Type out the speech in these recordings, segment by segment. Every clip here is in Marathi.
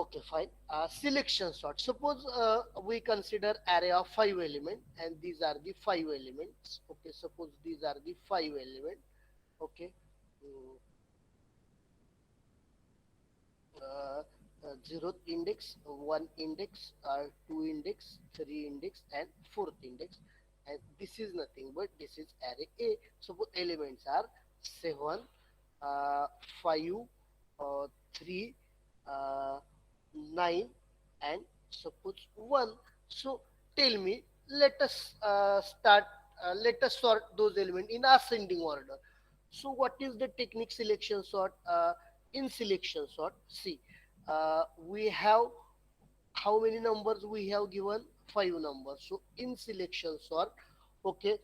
Okay, fine. Selection sort. Suppose we consider array of five element, and these are the five elements. Okay, suppose these are the five element. Okay, Mm, uh, zeroth index, one index, two index, three index, and fourth index. And this is nothing but this is array A. Suppose elements are seven, uh, five, three, uh, nine, and suppose one. So tell me, let us start. Let us sort those elements in ascending order. So what is the technique selection sort? In selection sort, see, we have how many numbers we have given? Five numbers. So in selection sort, okay,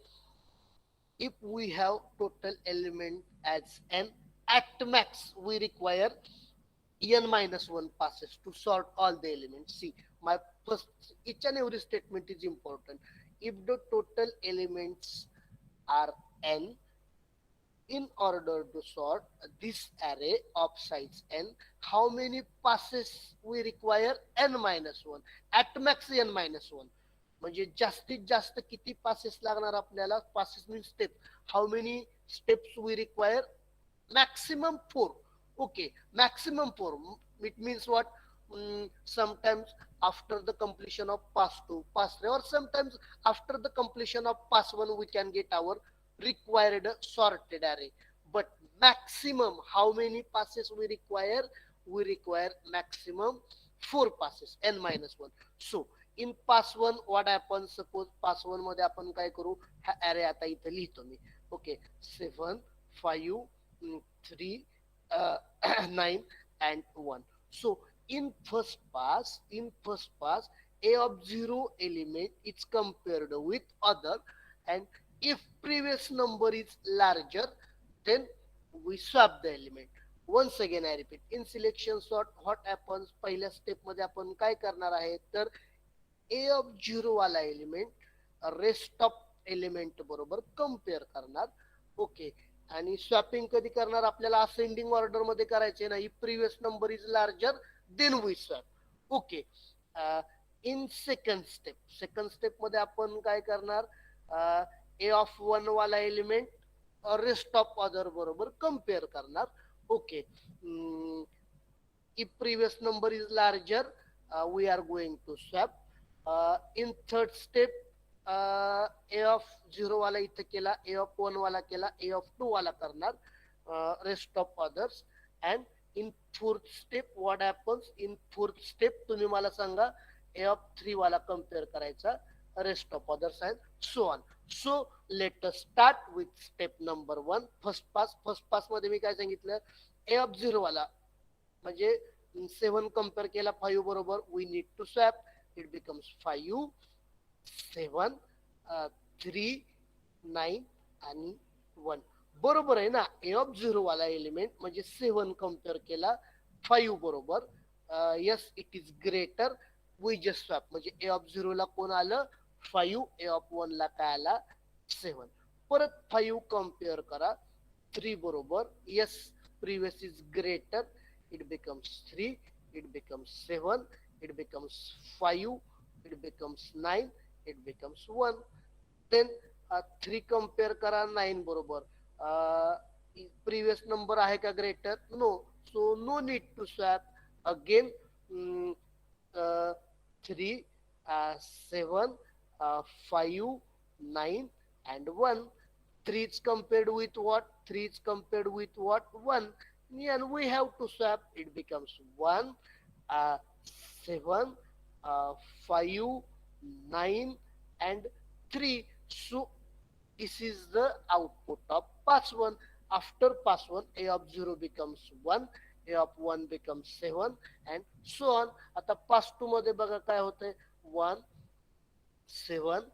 if we have total element as n, at max we require n minus 1 passes to sort all the elements. See, my first, each and every statement is important. If the total elements are n, in order to sort this array of size n, how many passes we require? n minus 1. At max n minus 1. म्हणजे जास्तीत जास्त किती पासेस लागणार आपल्याला? Passes mean step. How many steps we require? Maximum four. Okay, maximum four. It means what? Sometimes after the completion of pass 2, pass 3, or sometimes after the completion of pass 1, we can get our required sorted array. But maximum, how many passes we require? We require maximum four passes, n minus 1. So in pass 1 what happens? Suppose pass 1 मध्ये आपण काय करू? हा array आता इथे लिहितो मी. Okay, 7, 5, 3, 9, and 1. So in first pass, a of zero element is compared with other, and if previous number is larger, then we swap the element. Once again I repeat, in selection sort what happens? पहिल्या स्टेप मध्ये आपण काय करणार आहे? तर ए ऑफ झिरो वाला एलिमेंट रेस्ट ऑफ एलिमेंट बरोबर कम्पेअर करणार. ओके, आणि स्वॅपिंग कधी करणार? आपल्याला असेंडिंग ऑर्डर मध्ये करायचे ना. If previous number is larger than we swap. Okay, in second step मध्ये आपण काय करणार? ए ऑफ वन वाला एलिमेंट रेस्ट ऑफ अदर बरोबर कम्पेअर करणार. Okay, if previous number is larger, we are going to swap. In third step, a of 0 वाला इथे केला, a of 1 वाला केला, a of 2 वाला करणार, rest of others. And in fourth step what happens? In fourth step तुम्ही मला सांगा, a of 3 वाला compare करायचा, rest of others, and so on. So let us start with step number 1, first pass मध्ये मी काय सांगितलं? a of 0 वाला म्हणजे 7 कम्पेअर केला 5 बरोबर, we need to swap. It becomes 5, 7, 3, 9 आणि 1. बरोबर आहे ना? ए ऑफ 0 वाला एलिमेंट म्हणजे 7 कम्पेअर केला 5 बरोबर. Yes, it is greater. We just swap. म्हणजे ए ऑफ 0 ला कोण आलं? 5. ए ऑफ 1 ला काय आला? 7. परत 5 कम्पेअर करा 3 बरोबर. Yes, previous is greater. It becomes 3, it becomes 7, it becomes 5, it becomes 9, it becomes 1. Then 3 compare करा 9 बरोबर. Previous number आहे का greater? No. So no need to swap. Again, 3, 7, 5, 9 and 1. 3 is compared with what? 3 is compared with what? 1. And we have to swap. It becomes 1, 7, 5, 9 and 3. So this is the output of pass 1. After pass 1, a of 0 becomes 1, a of 1 becomes 7 and so on. आता pass 2 मध्ये बघा काय होतंय? 1, 7,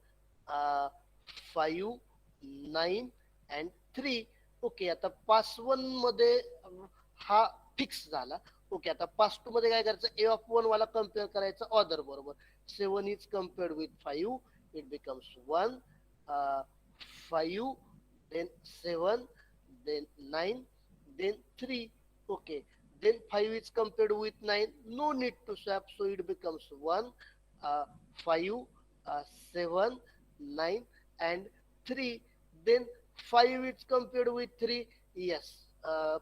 5, 9 and 3. ओके, आता पास 1 मध्ये हा फिक्स झाला. ओके, आता पास 2 मध्ये काय करायचं? ए ऑफ 1 वाला कम्पेअर करायचा ऑर्डर बरोबर. 7 is compared with 5, it becomes 1, 5, then 7, then 9, then 3. Okay, Then 5 is compared with 9, no need to swap, so it becomes 1, 5, 7, 9, and 3. Then 5 is compared with 3, yes,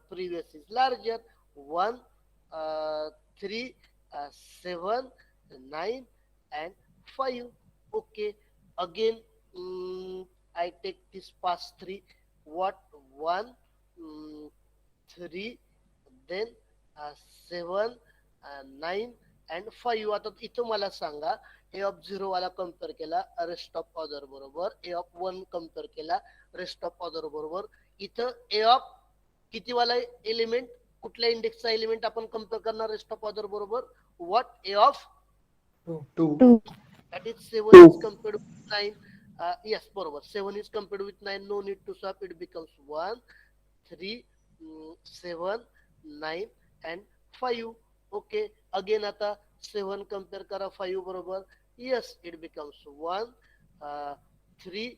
previous is larger, 1, 3, 7, 9, and 5. Okay, again, I take this past 3, what, 1, mm, 3, then 7, 9 and 5. आता इथं मला सांगा, ए ऑफ झिरो वाला कम्पेअर केला रेस्ट ऑफ अदर बरोबर, ए ऑफ वन कम्पेअर केला रेस्ट ऑफ अदर बरोबर. इथं ए ऑफ किती वाला एलिमेंट, कुठल्या इंडेक्सचा एलिमेंट आपण कम्पेअर करणार रेस्ट ऑफ अदर बरोबर, what, A of 2. Two. that is 7 is compared with 9. Yes, बरोबर, 7 is compared with 9, no need to swap, it becomes 1, 3, 7, 9 and 5. Okay, again आता 7 compare करा 5 बरोबर, yes, it becomes 1, 3,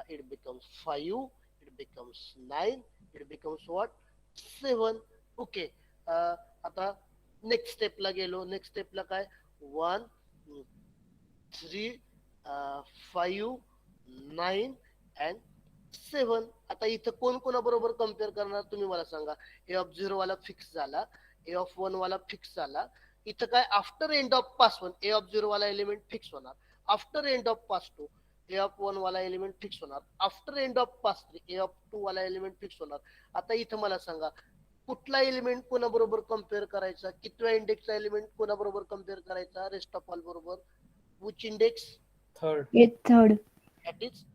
it becomes 5, it becomes 9, it becomes what, 7. Okay, आता नेक्स्ट स्टेपला गेलो, नेक्स्ट स्टेपला काय, 1, 3, 5, 9 and 7. आता इथं कोण कोणाबरोबर कम्पेअर करणार तुम्ही मला सांगा. ए ऑफ झिरो वाला फिक्स झाला, ए ऑफ वन वाला फिक्स झाला. इथं काय, after end of pass one A of zero वाला एलिमेंट फिक्स होणार, after end of pass two A of one वाला एलिमेंट फिक्स होणार, after end of pass three A of two वाला एलिमेंट फिक्स होणार. आता इथं मला सांगा, कुठला एलिमेंट कोणाबरोबर कम्पेअर करायचा, कितव्या इंडेक्सचा एलिमेंट कोणाबरोबर कम्पेअर करायचा रेस्ट ऑफ ऑल बरोबर, which index, 3rd. It's third. that is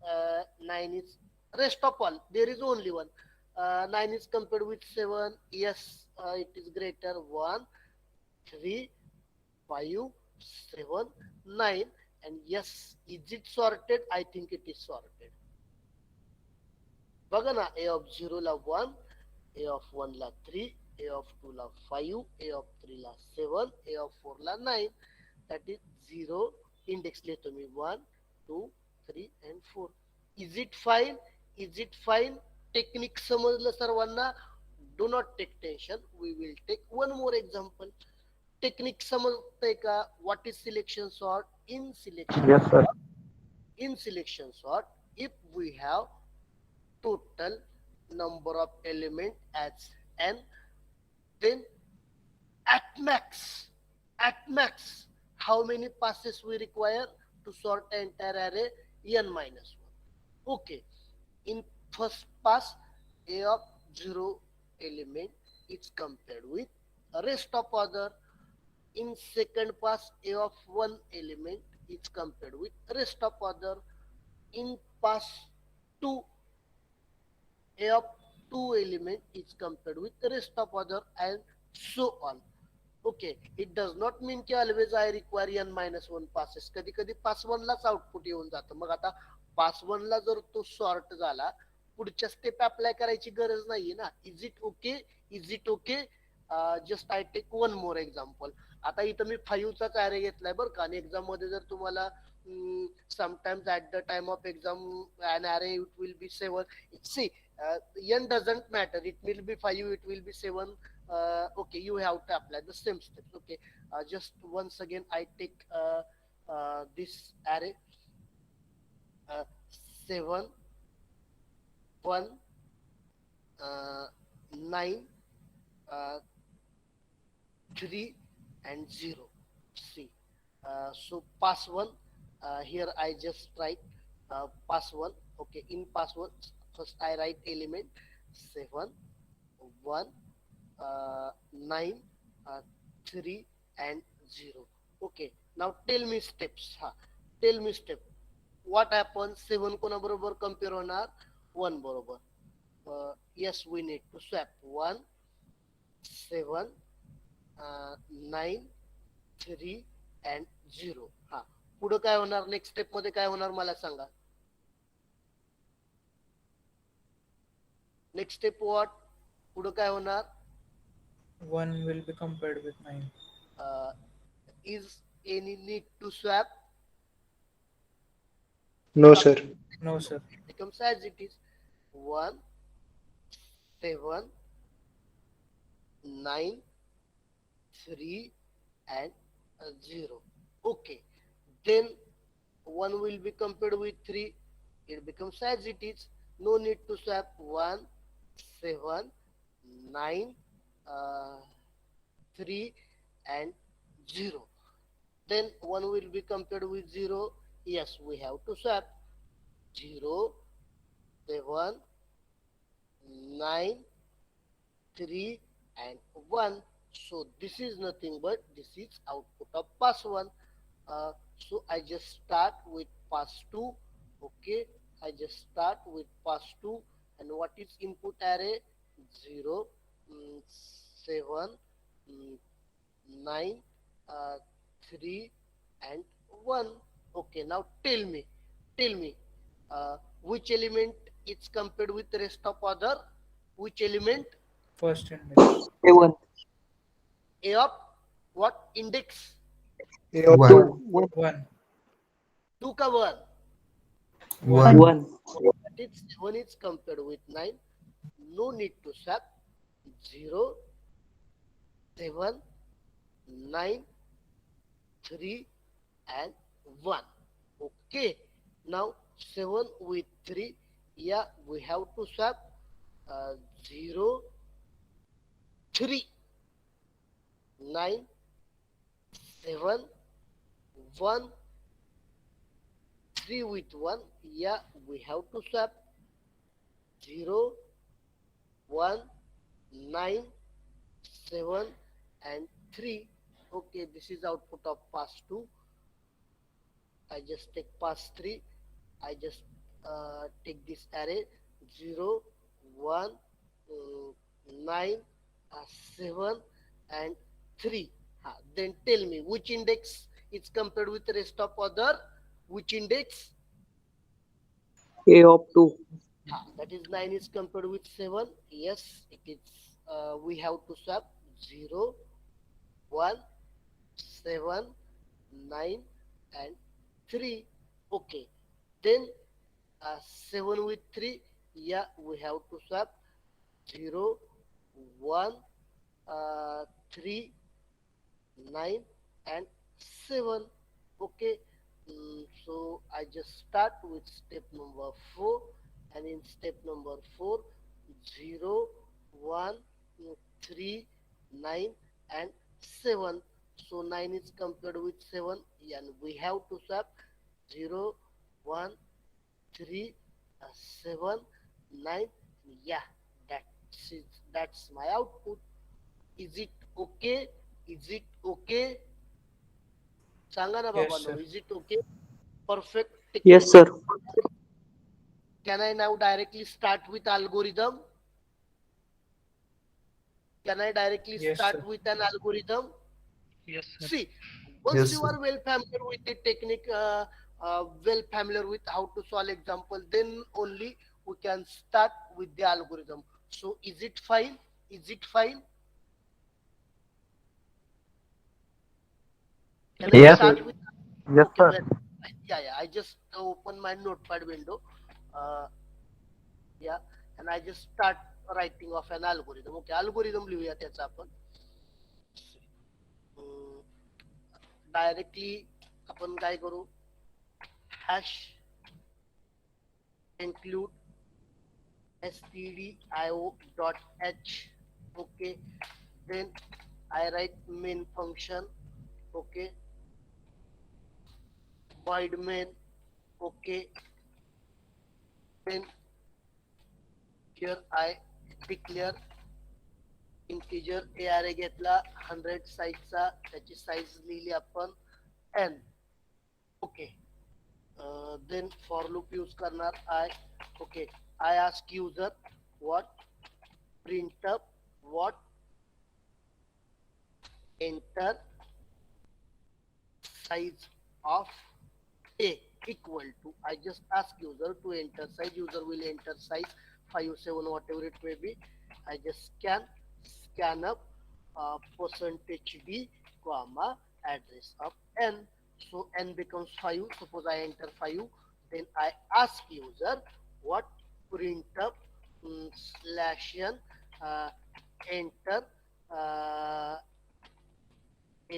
9 is rest of all, there is only one. 9 is compared with 7, yes, it is greater, 1, 3, 5, 7, 9, and yes, is it sorted, I think it is sorted. बघा ना, ए ऑफ 0 ला 1, ए ऑफ 1 ला 3, ए ऑफ 2 ला 5, ए ऑफ 3 ला 7, ए ऑफ 4 ला 9, that is 0 इंडेक्स लिहितो मी, 1, 2, 3 and 4. Is it fine, is it fine, technique समजलं सर्वांना, do not take tension, we will take one more example. Technique समजतंय का, what is selection sort, in selection Yes, sir. in selection sort, if we have total number of element as n, then at max how many passes we require to sort the entire array, n minus 1. Okay, in first pass a of 0 element is compared with rest of other. In second pass a of 1 element is compared with rest of other. In pass 2 a of 2 element is compared with rest of other, and so on. Okay, it does not mean की always I require n minus 1 passes. कधी कधी पास 1 लाच आउटपुट येऊन जातं. मग आता पास 1 ला जर तो सॉर्ट झाला, पुढच्या स्टेप अप्लाय करायची गरज नाहीये ना. Is it okay, is it okay. Just I take one more example. आता इथं मी 5 चाच ॲरे घेतलाय बरं का, आणि एक्झाम मध्ये जर तुम्हाला sometimes at the time of exam an array it will be 7. See, n doesn't matter, it will be 5, it will be 7. Okay, you have to apply the same steps. Okay, just once again I take this array, 7, 1, 9, 3 and 0. See, so pass 1, here I just write pass 1. Okay, in pass 1 first I write element 7, 1, 9, 3 and 0. Okay, now tell me steps. Tell me step. What happens, 7 कोणा बरोबर कम्पेअर होणार, 1 बरोबर. Yes, we need to swap 1, 7, 9, 3 and 0. पुढे काय होणार, नेक्स्ट स्टेप मध्ये काय होणार मला सांगा. नेक्स्ट स्टेप व्हॉट, पुढे काय होणार, 1 will be compared with 9. Is any need to swap, No, sir. No, sir. it becomes as it is, 1, 7, 9, 3 and 0. Okay, then 1 will be compared with 3. It becomes as it is. No need to swap 1, 7, 9, uh, 3 and 0. Then 1 will be compared with 0. Yes, we have to swap 0, 7, 9, 3 and 1. So this is nothing but this is output of pass 1. So I just start with pass 2. Okay, I just start with pass 2. And what is input array? 0, 7, mm, 9, uh, 3 and 1. Okay, now tell me, which element is compared with the rest of other? Which element? First index. A1, A of what index? A of 2, 1. 1, 1. 2 का 1. 1. 1. 1, That is 7 is compared with 9. No need to swap. 0, 7, 9, 3 and 1. Okay. Now 7 with 3. Yeah, we have to swap. 0, 3, 9, 7, 1, 3 with 1. Yeah, we have to swap. 0, 1, 9, 7 and 3. Okay, this is output of pass 2. I just take pass 3. I just take this array 0, 1, 9, 7 and 3. Then tell me which index is compared with the rest of other? Which index? A of 2, That is 9 is compared with 7. Yes, it is. We have to swap 0, 1, 7, 9 and 3. Okay. Then 7 with 3. Yeah, we have to swap 0, 1, 3, 9 and 7. Okay. So I just start with step number 4, and in step number 4, 0, 1, 3, 9 and 7. So 9 is compared with 7, and we have to swap 0, 1, 3, 7, 9. Yeah, that's my output. Is it okay? Is it okay? सांगा ना Yes, बाबांनो, sir. is it okay? Perfect yes technique. sir, Can I now directly start with algorithm? Can I directly Yes, start sir. with an algorithm? Yes, sir. See, once Yes, you sir. are well familiar with the technique, well familiar with how to solve example, then only we can start with the algorithm. So is it fine? Is it fine? Can I yes, start with? yes Okay, sir, well, yeah. I just open my notepad window. Uh, yeah, and I just start writing of an algorithm. Okay, algorithm लिहूया त्याचा आपण. डायरेक्टली आपण काय करू? Hash include stdio.h. Okay, then I write main function. Okay, void main. Okay, then here I declare integer array घेतला 100 साईजचा, त्याची साईज लिहिली आपण n. Okay, then for loop use करणार I. Okay, I ask user what printf what enter size of a equal to. I just ask user to enter size. User will enter size 5, 7, whatever it may be. I just scan up percentage d comma address of n. So n becomes 5. Suppose I enter 5. Then I ask user what printf slash n enter uh,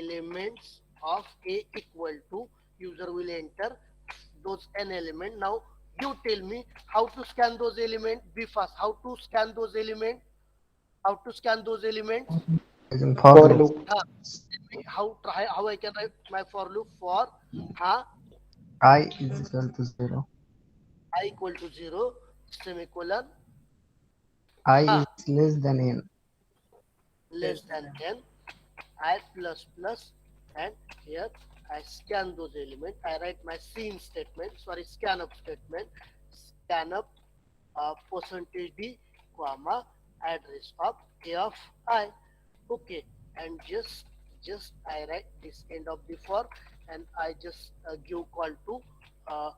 elements of A equal to, user will enter those n element. Now you tell me how to scan those elements. Be fast. How to scan those elements? How to scan those elements? Using For for loop. loop. How I can write my for loop for I is equal to 0. I equal to 0 semicolon I huh, is less than n. less than n I plus plus, and here I scan those elements. I write my scene statement, sorry, scan up statement, scan up percentage d comma address of a of I. Okay, and just I write this end of the for, and I just give call to uh,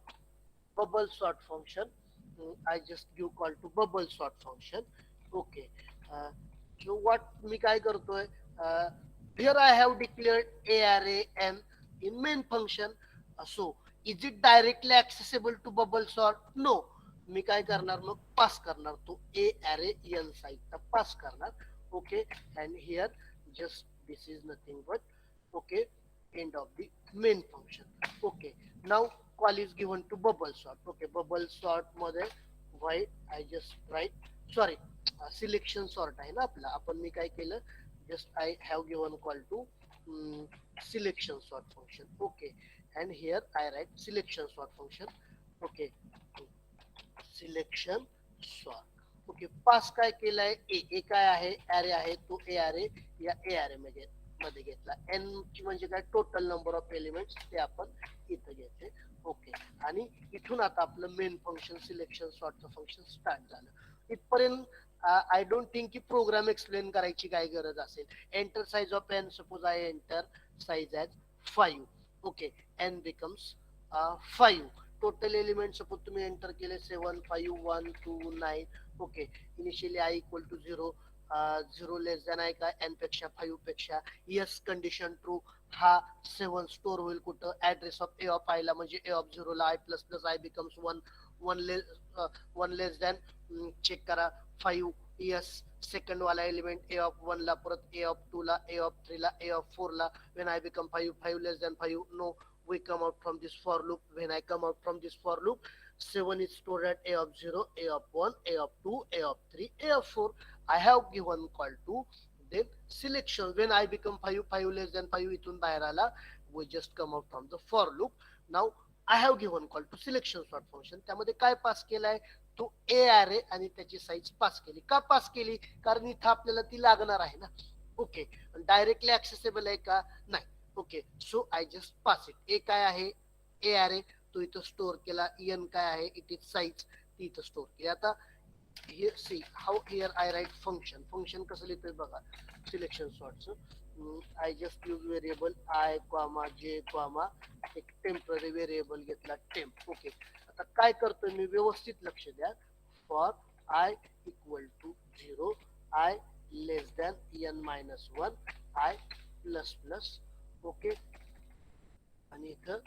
bubble sort function. I just give call to bubble sort function. Okay. uh, so what मी काय करतोय, here I have declared array n in main function. So is it directly accessible to bubble sort? No. मी काय करणार, मग पास करणार तो a array n साईजचा पास करणार. Okay, and here just this is nothing but okay, end of the main function. Okay, now call is given to bubble sort. Okay, bubble sort मध्ये white I just write, sorry, selection sort आहे ना आपला, आपण मी काय केलं, just I have given call to selection sort function. Okay, and here I write selection sort function. Okay, selection sort. Okay, pass काय केलाय, ए काय आहे, ऍरे आहे, तो ए ऍरे या ए ऍरे मध्ये घेतला. एन म्हणजे काय, टोटल नंबर ऑफ एलिमेंट्स, ते आपण इथं घेतले. ओके, आणि इथून आता आपलं मेन फंक्शन सिलेक्शन सॉर्टचं फंक्शन स्टार्ट झालं. इथपर्यंत आय डोंट थिंक की प्रोग्राम एक्सप्लेन करायची काय गरज असेल. Enter size of n, suppose I enter size as 5. Okay, n becomes 5. Total element suppose तुम्ही एंटर केले 7, 5, 1, 2, 9. ओके, initially I equal to 0, 0 less than i काय, एन पेक्षा 5 पेक्षा. यस कंडिशन ट्रू, हा 7 स्टोर होईल कुठं, address of A of I ला, म्हणजे ए ऑफ 0 ला I plus plus I becomes 1, 1 less than, check करा 5. यस, सेकंड वाला एलिमेंट ए ऑफ 1 ला, परत ए ऑफ 2 ला, ए ऑफ 3 ला, ए ऑफ 4 ला. When I become 5, 5 less than 5, no. We come out from this for loop. When I come out from this for loop, 7 is stored at a of 0, a of 1, a of 2, a of 3, a of 4. I have given call to then selection. When I become 5, 5 less than 5 इथून बाहेर आला, we just come out from the for loop. Now I have given call to selection sort function. त्यामध्ये काय पास केलाय, तो ए ऍरे आणि त्याची साईज पास केली. का पास केली, कारण इथं आपल्याला ती लागणार आहे ना. ओके, डायरेक्टली ऍक्सेसेबल आहे का, नाही. Okay, so I just pass it. A काय आहे, ए ऍरे, तो इथं स्टोअर केला. एन काय आहे, इट इज साईज, ती इथं स्टोअर केली. आता here see how here I write function. Function कसं लिहितोय बघा, सिलेक्शन सॉर्टचं. I just use variable i comma j comma एक टेम्पररी व्हेरिएबल घेतला टेम्प. ओके, आता काय करतोय मी, व्यवस्थित लक्ष द्या. For i equal to 0, i less than n minus 1, i plus plus. Okay, आणि इथं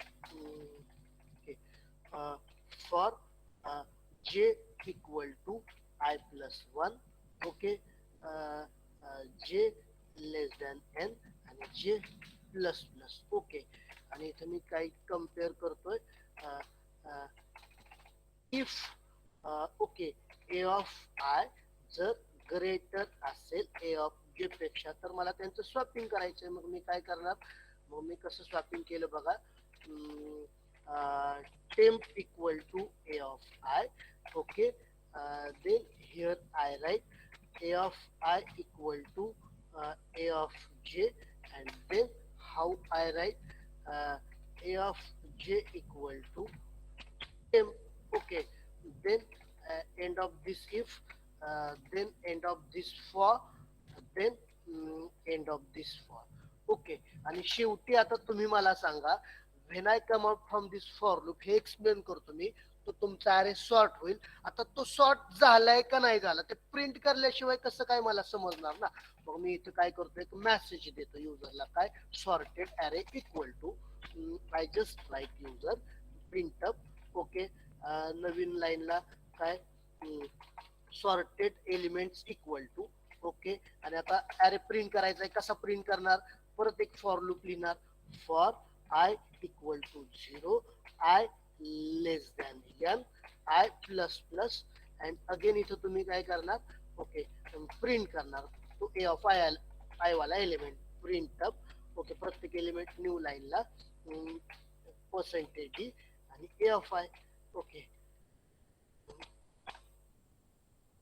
for j equal to I plus 1. Okay, j less than N आणि जे प्लस प्लस. ओके, आणि इथं मी काही कम्पेअर करतोय. If okay, A of I जर ग्रेटर असेल ए ऑफ जे पेक्षा, तर मला त्यांचं स्वॅपिंग करायचंय. मग मी काय करणार, मग मी कसं स्वॅपिंग केलं बघा. temp equal to a of I. Okay, then here I write a of I equal to a of j, and then how I write a of j equal to temp. Okay, then end of this if, then end of this for, then end of this for. Okay, आणि शेवटी आता तुम्ही मला सांगा, when I come out from this for loop, हे एक्सप्लेन करतो मी, तो तुमचा अरे सॉर्ट होईल. आता तो सॉर्ट झालाय का नाही झाला ते प्रिंट करल्याशिवाय कसं काय मला समजणार ना. मग मी इथं काय करतो, एक मेसेज देतो युजरला, काय, sorted array equal to, I just write user printf. Okay, नवीन लाईनला काय, sorted elements equal to. Okay, आणि आता अरे प्रिंट करायचा आहे, कसा प्रिंट करणार, परत एक फॉर लूप लिहिणार, for i equal to 0, i less than n, i plus plus, and again इथं तुम्ही काय करणार, ओके, प्रिंट करणार तो ए ऑफ आय वाला एलिमेंट प्रिंट अप. ओके, प्रत्येक एलिमेंट न्यू लाईनला पर्सेंटेज डी आणि a of i. Okay,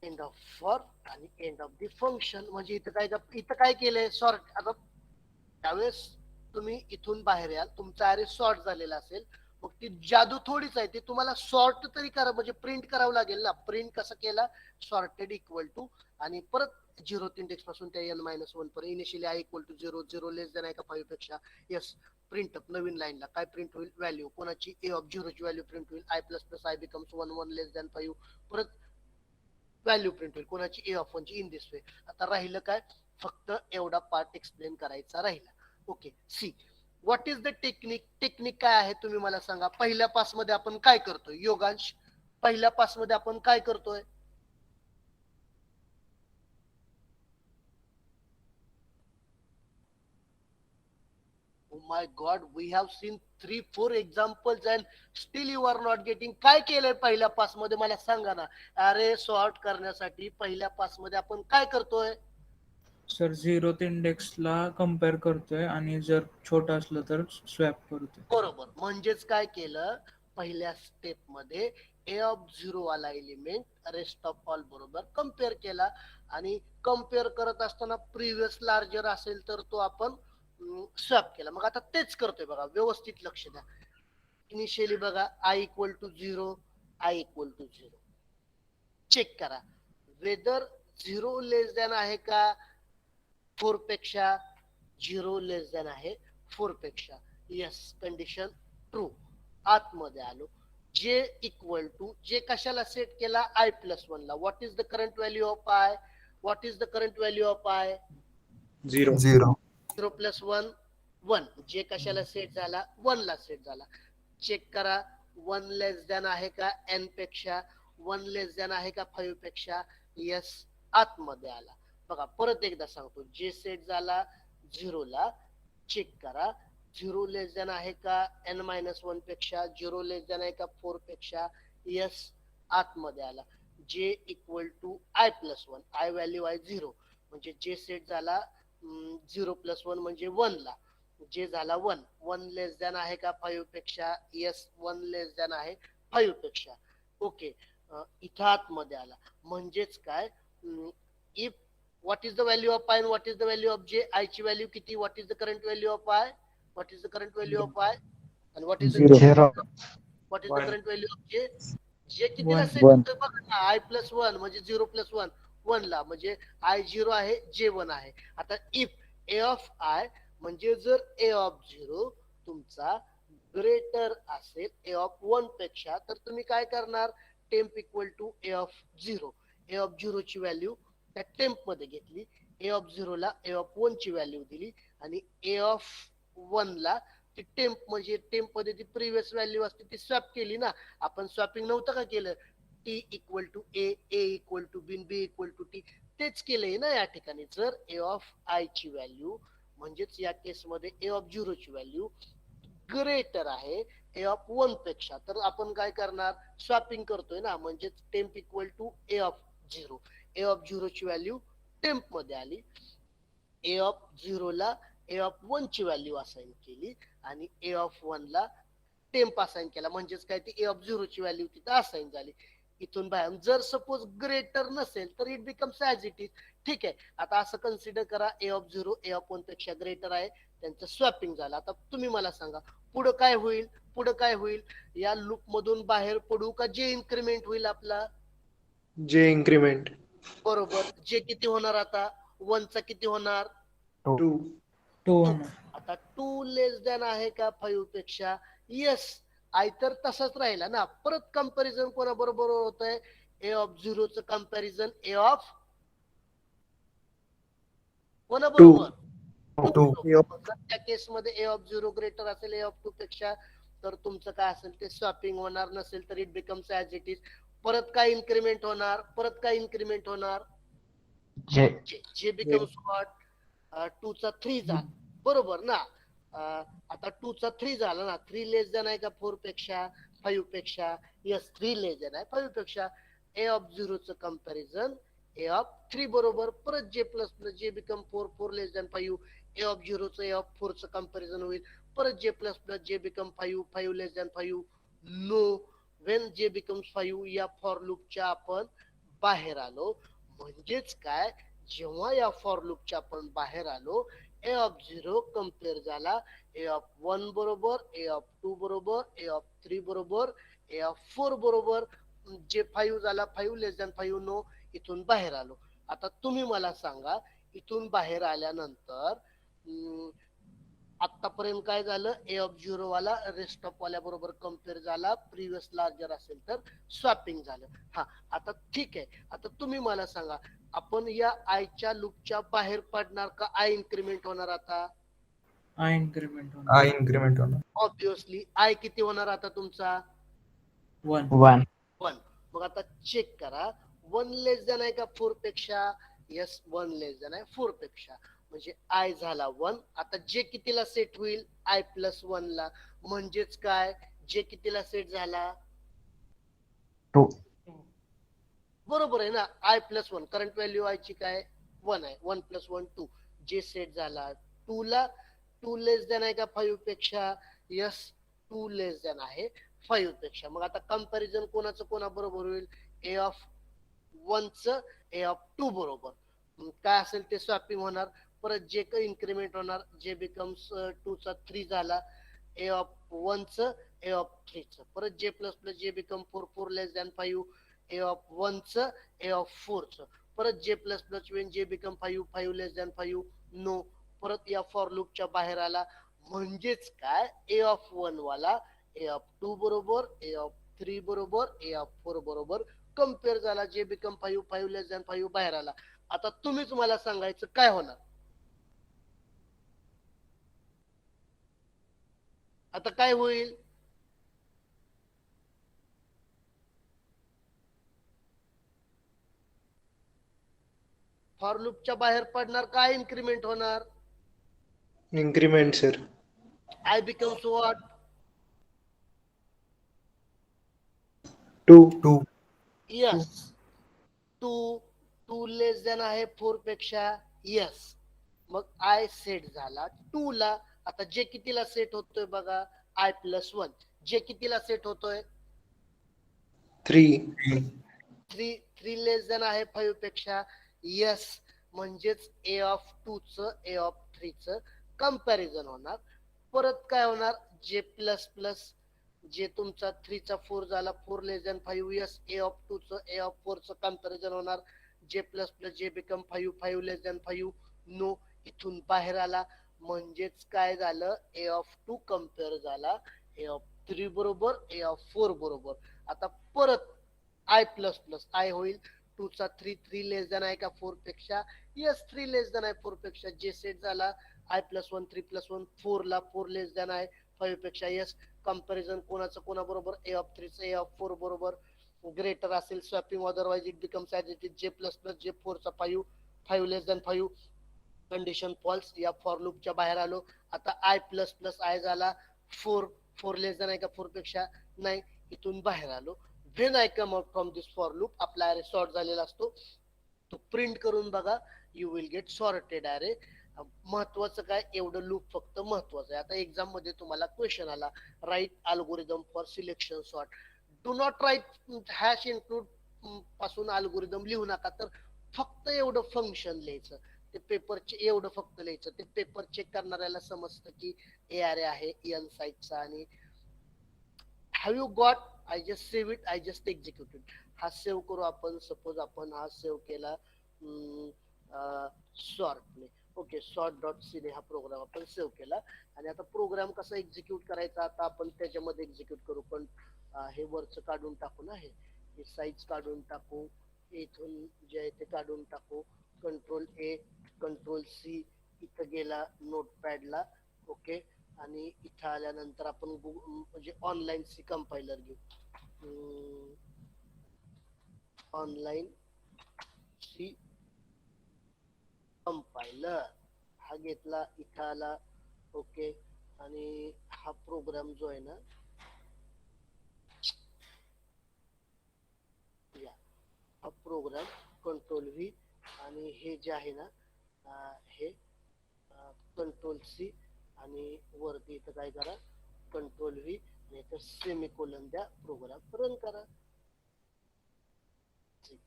end of for आणि एंड ऑफ दी फंक्शन. म्हणजे इथं काय केलंय, सॉर्ट. आता त्यावेळेस तुम्ही इथून बाहेर याल, तुमचा अरे सॉर्ट झालेला असेल, मग ती जादू थोडीच आहे, ती तुम्हाला सॉर्ट तरी करा, म्हणजे प्रिंट करावं लागेल ना. प्रिंट कसं केला, सॉर्टेड इक्वल टू आणि परत 0th इंडेक्स पासून त्या n-1 पर्यंत initially I equal to 0, 0 less than आहे का 5 पेक्षा, यस, प्रिंट अप. नवीन लाईनला काय प्रिंट होईल, व्हॅल्यू कोणाची, ए ऑफ 0 ची व्हॅल्यू प्रिंट होईल, I plus plus I becomes 1, 1 less than 5, परत व्हॅल्यू प्रिंट होईल कोणाची, ए ऑफ 1 ची, इन दिस वे. आता राहिलं काय, फक्त एवढा पार्ट एक्सप्लेन करायचा राहिला. Okay, C what is the technique. Technique काय आहे तुम्ही मला सांगा. पहिल्या पास मध्ये आपण काय करतोय योगांश, पहिल्या पास मध्ये आपण काय करतोय, oh my god, we have seen 3-4 examples and still you are not getting. काय केलंय पहिल्या पास मध्ये मला सांगा ना. अरे सॉर्ट करण्यासाठी पहिल्या पास मध्ये आपण काय करतोय, सर 0th इंडेक्सला कम्पेअर करतोय आणि जर छोटं असलं तर स्वॅप करतोय. बरोबर. म्हणजेच काय केलं, पहिल्या स्टेप मध्ये ए ऑफ 0 वाला एलिमेंट रेस्ट ऑफ ऑल बरोबर कम्पेअर केला, आणि कम्पेअर करत असताना प्रिव्हियस लार्जर असेल तर तो आपण स्वॅप केला. मग आता तेच करतोय बघा, व्यवस्थित लक्ष द्या. इनिशियली बघा, I equal to 0, I equal to 0, check करा वेदर 0 लेस दॅन आहे का 4 पेक्षा, 0 लेस दॅन आहे 4 पेक्षा, यस, कंडिशन ट्रू. आतमध्ये आलो, जे इक्वल टू, जे कशाला सेट केला, आय प्लस 1 ला. What is the current value of I, what is the current value of I, 0. 0 plus 1, 1. जे कशाला सेट झाला, 1 ला सेट झाला. चेक करा, 1 लेस दॅन आहे का n पेक्षा, 1 लेस दॅन आहे का 5 पेक्षा, यस, आतमध्ये आला. बघा परत एकदा सांगतो, जे सेट झाला 0 ला, चेक करा 0 लेस दॅन आहे का n-1 पेक्षा, 0 लेस दॅन आहे का 4 पेक्षा, यस, आतमध्ये आला. J equal to I plus 1, I value आहे 0, म्हणजे जे सेट झाला 0 प्लस 1 म्हणजे 1 ला, जे झाला 1, 1 लेस दॅन आहे का 5 पेक्षा, यस, 1 लेस दॅन आहे 5 पेक्षा. ओके, इथं आतमध्ये आला. म्हणजेच काय, if what is the value of I and what is the value of J, I ची व्हॅल्यू किती, what is the current value of I, what is the current value of I and what is the 0. what is the One. current value of J. J कितीला One. सेट होतोय बघा ना, I प्लस 1 म्हणजे 0 प्लस 1, 1 ला, म्हणजे I 0 आहे, J 1 आहे. आता इफ A ऑफ I म्हणजे जर A ऑफ 0 तुमचा ग्रेटर असेल A ऑफ 1 पेक्षा, तर तुम्ही काय करणार, temp equal to A of 0. A of 0 ची व्हॅल्यू त्या टेम्प मध्ये घेतली, ए ऑफ 0 ला ए ऑफ 1 ची व्हॅल्यू दिली, आणि ए ऑफ 1 ला ती टेम्प, म्हणजे टेम्प मध्ये ती प्रिव्हियस व्हॅल्यू असते ती स्वॅप केली ना. आपण स्वॅपिंग नव्हतं का केलं, T equal to A, A equal to B, B equal to T, तेच केलंय ना या ठिकाणी. जर ए ऑफ आय ची व्हॅल्यू, म्हणजेच या केस मध्ये ए ऑफ 0 ची व्हॅल्यू ग्रेटर आहे ए ऑफ 1 पेक्षा, तर आपण काय करणार, स्वॅपिंग करतोय ना. म्हणजेच temp equal to A of 0, A of 0 ची व्हॅल्यू टेम्प मध्ये आली, ए ऑफ 0 ला ए ऑफ 1 ची व्हॅल्यू असाइन केली, आणि ए ऑफ 1 ला टेम्प असाइन केला. म्हणजेच काय, ती ए ऑफ 0 ची व्हॅल्यू तिथं असाइन झाली. इथून बाहेर जर सपोज ग्रेटर नसेल तर it becomes as it is. ठीक आहे, आता असं कन्सिडर करा, ए ऑफ 0 ए ऑफ 1 पेक्षा ग्रेटर आहे, त्यांचं स्वॅपिंग झालं. आता तुम्ही मला सांगा पुढं काय होईल, पुढं काय होईल, या लूप मधून बाहेर पडू का जे इन्क्रीमेंट होईल आपला, J increment. बरोबर. जे किती होणार आता, 1 चा किती होणार, 2. 2 2. होणार. आता 2 लेस दॅन आहे का 5 पेक्षा, यस, आय तर तसाच राहिला ना. परत कंपॅरिझन कोणाबरोबर होत आहे, ए ऑफ 0 च कंपॅरिझन ए ऑफ कोणाबरोबर, 2. जर त्या केस मध्ये ए ऑफ 0 ग्रेटर असेल ए ऑफ 2 पेक्षा, तर तुमचं काय असेल ते स्वॅपिंग होणार, नसेल तर it becomes as it is. परत काय इन्क्रीमेंट होणार, परत काय इन्क्रीमेंट होणार, J. जे बिकम्स व्हॉट, 2 चा 3 झाला, बरोबर ना. आता 2 चा 3 झाला ना, 3 लेस दॅन आहे का 4 पेक्षा, 5 पेक्षा? यस, 3 लेस दॅन आहे 5 पेक्षा. ए ऑफ 0 चं कंपॅरिझन ए ऑफ 3 बरोबर. परत जे प्लस प्लस जे become 4, 4 less than 5. A of 0 चं ए ऑफ 4 चं कंपॅरिझन होईल. परत जे प्लस प्लस जे become 5, 5 less than 5. No, Wien जे बिकम्स 5 या फॉर लूपच्या आपण बाहेर आलो. म्हणजेच काय, जेव्हा या फॉर लूपच्या आपण बाहेर आलो, ए ऑफ 0 कम्पेअर झाला ए ऑफ 1 बरोबर, ए ऑफ 2 बरोबर, ए ऑफ 3 बरोबर, ए ऑफ 4 बरोबर. जे 5 झाला 5 लेस दॅन 5. नो, इथून बाहेर आलो. आता तुम्ही मला सांगा, इथून बाहेर आल्यानंतर आतापर्यंत काय झालं, ए ऑफ 0 वाला रेस्ट ऑफ वाल्या बरोबर कम्पेअर झाला, प्रिव्हियस लार्जर असेल तर स्वॅपिंग झालं. हा, आता ठीक आहे. आता तुम्ही मला सांगा, आपण या आयच्या लूपच्या बाहेर पडणार का आय इन्क्रीमेंट होणार? आता आय इन्क्रीमेंट होणार. आय इन्क्रीमेंट होणार. ऑब्विसली आय किती होणार आता तुमचा? 1. 1. 1. मग आता चेक करा, 1 लेस दॅन आहे का 4 पेक्षा? यस, 1 लेस दॅन आहे 4 पेक्षा. म्हणजे आय झाला 1. आता जे कितीला सेट होईल? आय प्लस 1 ला. म्हणजेच काय, जे कितीला सेट झाला? 2. बरोबर आहे ना, I plus 1. Current value I ची काय? 1 आहे. 1 प्लस 1 2. जे सेट झाला 2 ला. 2 लेस दॅन आहे का 5 पेक्षा? यस, 2 लेस दॅन आहे 5 पेक्षा. मग आता कंपॅरिझन कोणाचं कोणा बरोबर होईल? ए ऑफ 1 च ए ऑफ 2 बरोबर. काय असेल ते स्वॅपिंग होणार. परत जे काही इन्क्रीमेंट होणार, जे बिकम्स 2 चा 3 झाला, ए ऑफ 1 च ए ऑफ 3 च. परत जे प्लस प्लस जे become 4, 4 less than 5, A of 1 च ए ऑफ 4 च. परत जे प्लस प्लस वेन जे बिकम 5, 5 लेस दॅन 5. नो, परत या फॉर लूपच्या बाहेर आला. म्हणजेच काय, ए ऑफ 1 वाला ए ऑफ 2 बरोबर, ए ऑफ 3 बरोबर, ए ऑफ 4 बरोबर कम्पेअर झाला. जे बिकम 5, 5 लेस दॅन 5 बाहेर आला. आता तुम्हीच मला सांगायचं काय होणार. आता काय होईल? फॉर लूपच्या बाहेर पडणार, काय इन्क्रीमेंट होणार? Increment sir. I becomes what? 2. 2. Yes, 2 less than आहे 4 पेक्षा. यस, मग आय सेट झाला 2 ला. आता जे कितीला सेट होतोय बघा? I plus 1. जे कितीला सेट होतोय? 3. 3 लेस दॅन आहे 5 पेक्षा. यस, म्हणजेच ए ऑफ 2 च ए ऑफ 3 च कंपॅरिझन होणार. परत काय होणार? जे प्लस प्लस जे तुमचा 3 चा 4 झाला, 4 लेस दॅन 5. यस, ए ऑफ 2 च ए ऑफ 4 च कंपॅरिझन होणार. जे प्लस प्लस जे बिकम 5, 5 लेस दॅन 5. नो, इथून बाहेर आला. म्हणजेच काय झालं, ए ऑफ 2 कम्पेअर झाला ए ऑफ 3 बरोबर, ए ऑफ 4 बरोबर. आता परत आय प्लस प्लस आय होईल. 2 चा 3, 3 लेस दॅन आहे का 4 पेक्षा? यस, 3 लेस दॅन आहे 4 पेक्षा. जे सेट झाला आय प्लस 1, 3 प्लस 1 4 ला. 4 लेस दॅन आहे 5 पेक्षा. यस, कंपॅरिझन कोणाचं कोणा बरोबर? ए ऑफ 3 च ए ऑफ 4 बरोबर. ग्रेटर असेल swapping, otherwise it becomes as it is J plus plus J 4 चा 5, 5 लेस दॅन 5. Condition false. या फॉर लूपच्या बाहेर आलो. आता आय प्लस प्लस आय झाला 4. 4 लेस दॅन आहे का 4 पेक्षा? नाही, इथून बाहेर आलो. When I come out from this for loop, आपला अरे सॉर्ट झालेला असतो. तो प्रिंट करून बघा, यू विल गेट सॉर्टेड अरे. महत्वाचं काय, एवढं लूप फक्त महत्वाचं आहे. आता एक्झाम मध्ये तुम्हाला क्वेश्चन आला, write algorithm for selection sort. Do not write hash include पासून अल्गोरिदम लिहू नका. तर फक्त एवढं फंक्शन लिहायचं. ते पेपरचे एवढं फक्त लिहायचं. ते पेपर चेक करणाऱ्याला समजतं की ए अरे आहे एन साईजचा. आणि have you got? I just save it, I just executed. हा सेव्ह करू आपण. सपोज आपण हा सेव्ह केला सॉर्टने. ओके, सॉर्ट डॉट सी ने हा प्रोग्राम आपण सेव्ह केला. आणि आता प्रोग्राम कसा एक्झिक्यूट करायचा, आता आपण त्याच्यामध्ये एक्झिक्यूट करू. पण हे वरचं काढून टाकू ना, हे साईज काढून टाकू, इथून जे आहे ते काढून टाकू. कंट्रोल ए, कंट्रोल सी, इथं गेला नोटपॅडला. ओके, आणि इथं आल्यानंतर आपण म्हणजे ऑनलाईन सी कंपायलर घेऊ. ऑनलाईन सी कंपायलर हा घेतला. इथं आला ओके. आणि हा प्रोग्राम जो आहे ना, या हा प्रोग्राम कंट्रोल व्ही आणि हे जे आहे ना हे कंट्रोल सी आणि वरती इथं काय करा कंट्रोल व्ही आणि इथं सेमिकोलन द्या, प्रोग्राम रन करा.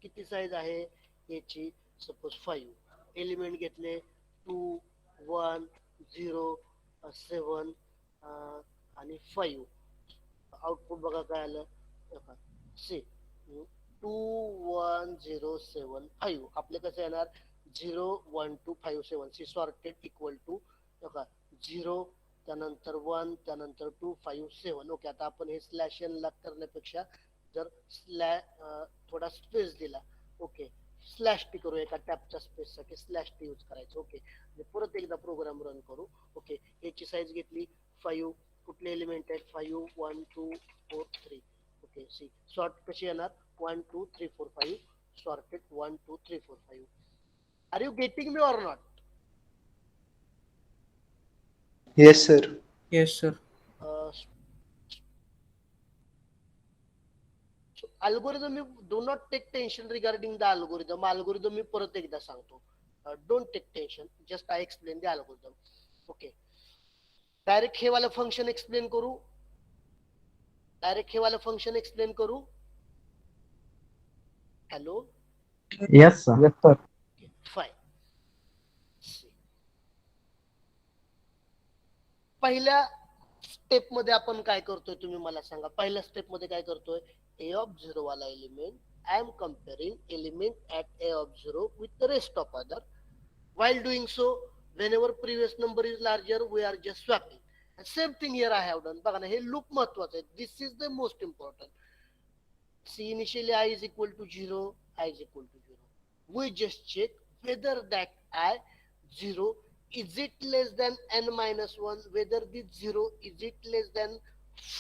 किती साईज आहे याची? सपोज 5 एलिमेंट घेतले 2 1 0 7 आणि 5. आउटपुट बघा काय आलं सी 21075. आपले कसं येणार 01257 सी सॉर्टेड इक्वल टू 0 त्यानंतर 1 त्यानंतर 257. ओके. आता आपण हे स्लॅश एन ला करण्यापेक्षा जर थोडा स्पेस दिला, ओके, स्लॅश टी करू, एका टॅपच्या स्पेस साठी स्लॅश टी यूज करायचं. ओके. आणि परत एकदा प्रोग्राम रन करू. ओके. याची साईज घेतली 5. कुठले एलिमेंट आहेत 5 1 2 4 3. ओके. सी सॉर्ट कशी येणार 1 2 3 4 5 sorted 1 2 3 4 5. Are you getting me or not? Yes, sir. Yes sir. Algorithm, you do not take tension regarding the algorithm. Algorithm मी परत एकदा सांगतो. Don't take tension. Just I explain the algorithm. Okay. Direct हे वाला फंक्शन एक्सप्लेन करू. डायरेक्ट हे वाला फंक्शन एक्सप्लेन करू. Hello. Yes, sir. Yes, sir. Fine. पहिल्या स्टेप मध्ये आपण काय करतोय तुम्ही मला सांगा. पहिल्या स्टेप मध्ये काय करतोय? a of 0 वाला element, I am comparing element at a of 0 with the rest of other. While doing so, whenever previous number is larger, we are just swapping. And same thing here I have done. बघा ना, हे लूप महत्वाचं आहे. This is the most important. See, initially I is equal to 0, I is equal to 0. We just check whether that I 0 is it less than n minus 1, whether this 0 is it less than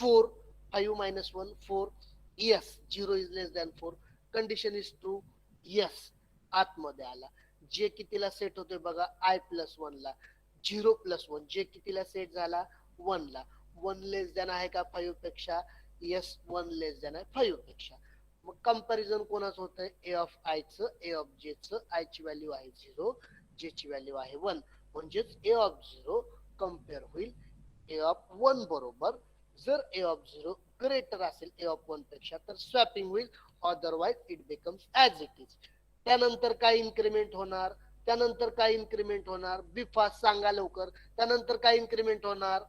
4, 5 minus 1, 4. Yes, 0 is less than 4. Condition is true. Yes, आतमध्ये आला. जे कितीला सेट होतोय बघा I प्लस 1 ला. 0 प्लस 1 जे कितीला सेट झाला 1 ला. 1 लेस दॅन आहे का 5 पेक्षा? येस, 1 लेस दॅन आहे 5 पेक्षा. मग कंपॅरिझन कोणाचं होतंय? ए ऑफ आय चं, ए ऑफ जे चं. आय ची व्हॅल्यू आहे 0, जे ची व्हॅल्यू आहे 1. म्हणजेच ए ऑफ 0 कम्पेअर होईल ए ऑफ 1 बरोबर. जर ए ऑफ 0 ग्रेटर असेल ए ऑफ 1 पेक्षा तर स्वॅपिंग होईल, otherwise it becomes as it is. त्यानंतर काय इन्क्रीमेंट होणार? त्यानंतर काय इन्क्रीमेंट होणार? बी फास्ट सांगा लवकर. त्यानंतर काय इन्क्रीमेंट होणार?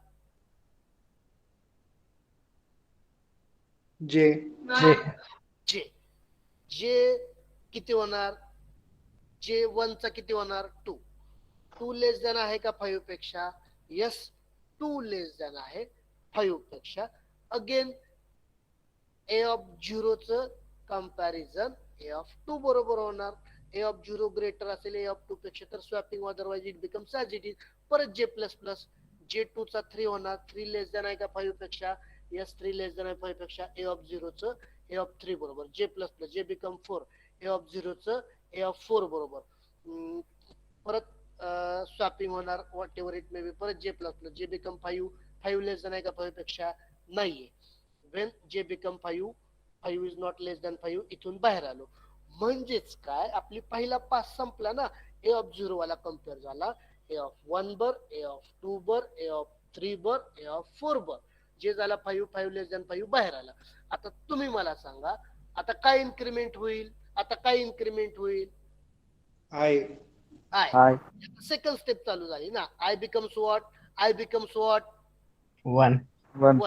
J. जे. जे किती होणार? जे 1 चा किती होणार? 2. 2 लेस दॅन आहे का 5 पेक्षा? यस, 2 लेस दॅन आहे 5 पेक्षा. अगेन ए ऑफ 0 च कंपॅरिझन ए ऑफ 2 बरोबर होणार. ए ऑफ 0 ग्रेटर असेल ए ऑफ 2 पेक्षा तर swapping, otherwise it becomes as it is. परत जे प्लस प्लस जे 2 चा 3 होणार. 3 लेस दॅन आहे का 5 पेक्षा? यस, 3 लेस दॅन आहे 5 पेक्षा. ए ऑफ 0 च ए ऑफ 3 बरोबर. जे प्लस प्लस जे बिकम 4. ए ऑफ 0 च ए ऑफ 4 बरोबर. परत स्वॅपिंग होणार what ever it may be. परत जे प्लस प्लस जे बिकम 5. 5 लेस दॅन आहे का 5 पेक्षा? नाहीये. वेन जे become 5, 5 is not less than 5, इथून बाहेर आलो. म्हणजेच काय, आपली पहिला पास संपला ना. ए ऑफ 0 वाला कम्पेअर झाला ए ऑफ 1 बर, ए ऑफ 2 बर, ए ऑफ 3 बर, ए ऑफ 4 बर. जे झाला 5, 5 लेस दॅन 5 बाहेर आला. आता तुम्ही मला सांगा आता काय इन्क्रीमेंट होईल? आता काय इन्क्रीमेंट होईल? I. I. I. Second step चालू झाली ना. I becomes what? I becomes what? 1. 1.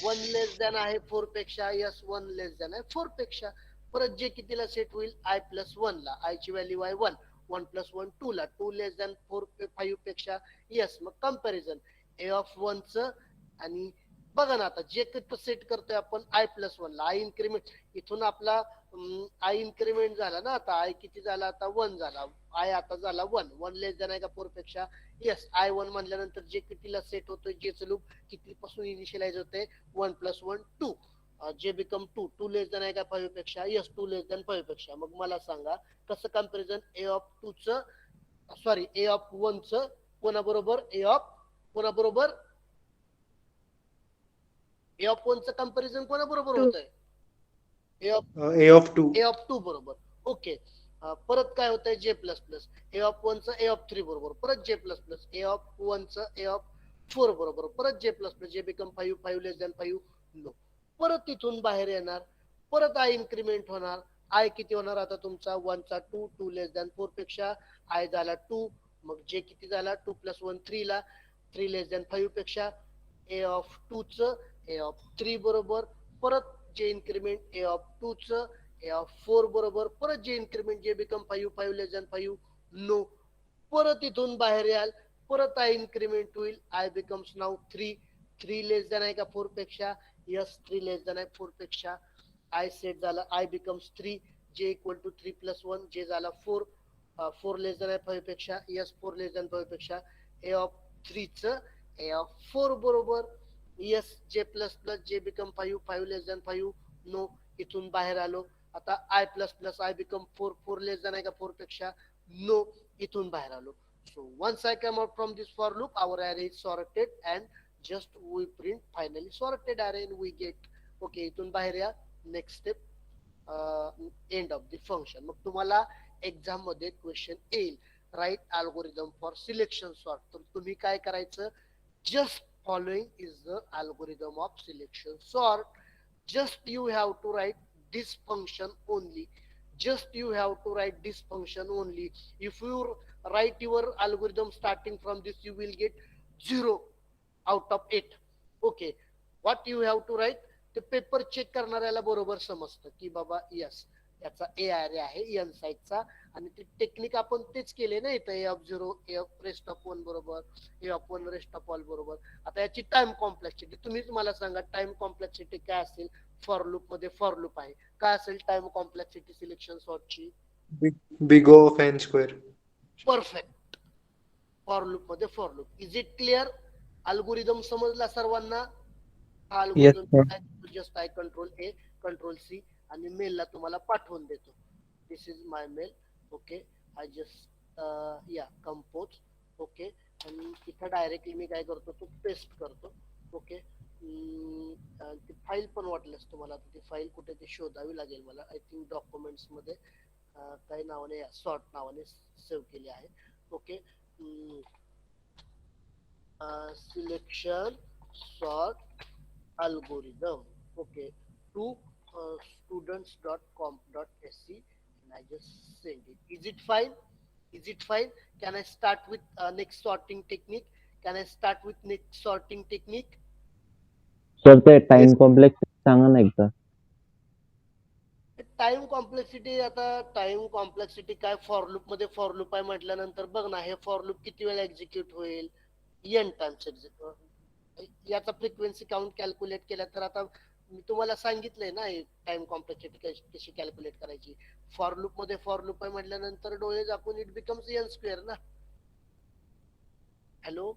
1 less than आहे 4 पेक्षा. यस, 1 लेस दॅन आहे 4 पेक्षा. परत जे कितीला सेट होईल? आय प्लस 1 ला. आय ची व्हॅल्यू आहे 1. 1 प्लस 1 2 ला. 2 लेस दॅन 5 पेक्षा. यस, मग कंपॅरिझन ए ऑफ 1 च आणि बघा ना आता जे सेट करतोय आपण आय प्लस 1 ला. आय इन्क्रीमेंट इथून आपला आय इन्क्रीमेंट झाला ना. आता आय किती झाला? आता 1 झाला. आय आता झाला 1. 1 लेस दॅन आहे का 4 पेक्षा? येस, आय 1 म्हणल्यानंतर जे कितीला सेट होतोय जेचं लूप किती पासून इनिशियलाइज होते? 1 प्लस 1 2. जे बिकम 2. 2 लेस दॅन आहे का 5 पेक्षा? यस, 2 लेस दॅन 5 पेक्षा. मग मला सांगा कसं कंपॅरिझन ए ऑफ 2 च सॉरी ए ऑफ 1 च कोणाबरोबर? ए ऑफ कोणाबरोबर? ए ऑफ 1 चं कंपॅरिझन कोणाबरोबर Two. होत आहे? A of 2. ए ऑफ 2 बरोबर. ओके. परत काय होत आहे? जे प्लस प्लस. ए ऑफ 1 चं ए ऑफ 3 बरोबर. परत जे प्लस प्लस. ए ऑफ 1 चं ए ऑफ 4 बरोबर. परत जे प्लस प्लस. जे बिकम 5, 5 लेस दॅन 5 नो. परत तिथून बाहेर येणार. परत आय इन्क्रीमेंट होणार. आय किती होणार आता तुमचा? 1 चा 2, 2 लेस दॅन 4 पेक्षा आय झाला 2. मग जे किती झाला? 2 प्लस 1 3 ला. 3 लेस दॅन 5 पेक्षा ए ऑफ 2 चं ए ऑफ 3 बरोबर. परत जे इन्क्रीमेंट ए ऑफ 2 चं ए ऑफ 4 बरोबर. परत जे इन्क्रीमेंट जे बिकम 5, 5 लेस दॅन 5 नो. परत इथून बाहेर याल. परत आय इन्क्रीमेंट होईल. I becomes now 3. 3 less than आहे का 4 पेक्षा? यस 3 लेस दॅन आहे 4 पेक्षा. आय सेट झाला. I becomes 3. जे इक्वल टू 3 प्लस 1 जे झाला 4. 4 लेस दॅन आहे 5 पेक्षा. यस 4 लेस दॅन 5 पेक्षा. ए ऑफ 3 चं ए ऑफ 4 बरोबर. यस जे प्लस प्लस जे बिकम 5, 5 लेस दॅन 5 नो. इथून बाहेर आलो. आता I plus plus I become 4. 4 less than आहे का 4 पेक्षा? नो. इथून बाहेर आलो. So once I come out from this for loop, our array is sorted and just we print finally sorted array and we get okay. इथून बाहेर या. Next step end of the function. मग तुम्हाला एक्झाम मध्ये क्वेश्चन येईल, write algorithm for selection sort. तर तुम्ही काय करायचं? Just following is the algorithm of selection sort. Just you have to write this function only. Just you have to write this function only. If you write your algorithm starting from this, you will get 0 out of 8. Okay. What you have to write? ते पेपर चेक करणाऱ्याला बरोबर समजतं की बाबा यस याचा ए अरे आहे एन साईजचा, आणि ते टेक्निक आपण तेच केले ना इथं. A of 0 A of rest of 1 बरोबर, a of 1 rest of all बरोबर. आता याची टाइम कॉम्प्लेक्सिटी तुम्हीच मला सांगा, टाइम कॉम्प्लेक्सिटी काय असेल? फॉर लूप मध्ये फॉर लूप आहे, काय असेल टाइम कॉम्प्लेक्सिटी सिलेक्शन सॉर्टची? Big O of n square. Perfect. For loop मध्ये for loop. Is it clear? Algorithm समजला सर्वांना? हा Yes, algorithm just I control a control c आणि मेलला तुम्हाला पाठवून देतो. This is my mail. Okay. I just या कंपोज. ओके. आणि इथं डायरेक्टली मी काय करतो, तो पेस्ट करतो. ओके. ती फाईल पण वाटल्यास तुम्हाला ती फाईल कुठे ते शोधावी लागेल मला. आय थिंक डॉक्युमेंट्स मध्ये काही नावाने सॉर्ट नावाने सेव्ह केली आहे. Okay. Selection sort algorithm. Okay. To students.comp.sc and I just send it. Is it fine? Is it fine? Can I start with next sorting technique? Can I start with next sorting technique? Sir ते टाइम कॉम्प्लेक्स सांगा ना एकदा. टाइम कॉम्प्लेक्सिटी, आता टाइम कॉम्प्लेक्सिटी काय? फॉर लूप मध्ये फॉर लूप आहे म्हटल्यानंतर बघ ना, हे फॉर लूप किती वेळा एक्झिक्यूट होईल? N times execute. याचा फ्रिक्वेन्सी काउंट कॅल्क्युलेट केला तर आता मी तुम्हाला सांगितलंय ना टाइम कॉम्प्लेक्सिटी कशी कॅल्क्युलेट करायची. फॉर लूप मध्ये फॉर लूप आहे म्हटल्यानंतर डोळे झाकून इट बिकम्स एन स्क्वेअर ना. हॅलो.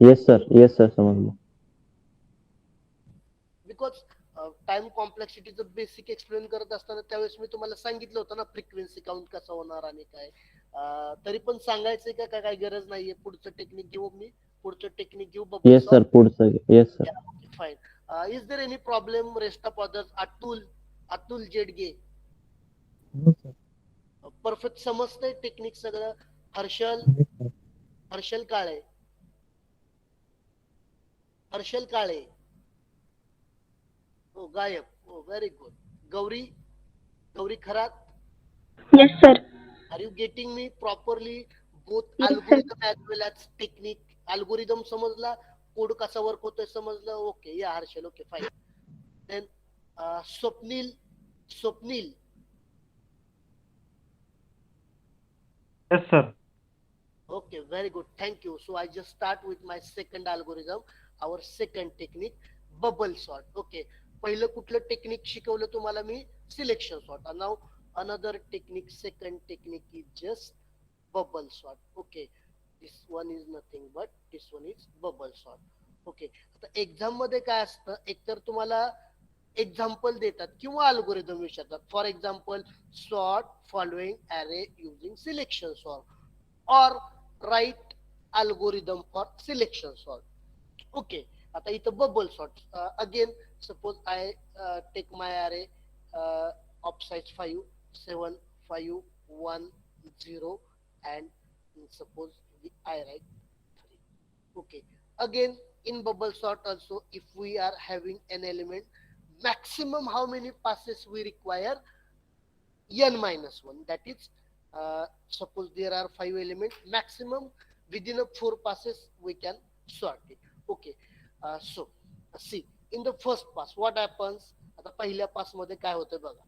येस सर समजलं. बिकॉज टाइम कॉम्प्लेक्सिटीचं बेसिक एक्सप्लेन करत असताना त्यावेळेस मी तुम्हाला सांगितलं होतं ना फ्रिक्वेन्सी काउंट कसा होणार आणि काय. तरी पण सांगायचंय का? काय गरज नाहीये? पुढचं टेक्निक घेऊ मी. पुढचं टेक्निक घेऊ. येस सर पुढचं. Yes sir. Fine. Is there any problem? Rest of others? Atul Jedge perfect समजतंय टेक्निक सगळं? हर्षल काळे हो गायब. हो very good. Gauri Kharat. Yes, sir. Are you getting me properly? Both Yes, sir. Algorithm as well as technique. Algorithm समजला, कोड कसा वर्क होतोय समजलं. ओके. या Harshal. Okay fine. Then Swapnil. Yes, sir. Okay, very good. Thank you. So I just start with my second algorithm, our second technique, bubble sort. Okay. पहिलं कुठलं टेक्निक शिकवलं तुम्हाला मी? Selection sort. And now another technique, second technique is just bubble sort. Okay. This one is nothing but this one is bubble sort. Okay. आता एक्झाम मध्ये काय असतं, एकतर तुम्हाला एक्झाम्पल देतात किंवा अल्गोरिदम विचारतात. फॉर एक्झाम्पल, सॉर्ट फॉलोइंग अरे using selection sort, or write algorithm for selection sort. Okay, आता इथं bubble sort. Again, suppose I take my array of size 5, 7, 5, 1, 0, and suppose I write 3. Okay, again in bubble sort also, if we are having an element, maximum how many passes we require? N minus 1. That is, suppose there are 5 elements, maximum within a 4 passes we can sort it. Okay, so see, in the first pass what happens? आता पहिल्या पास मध्ये काय होतं बघा,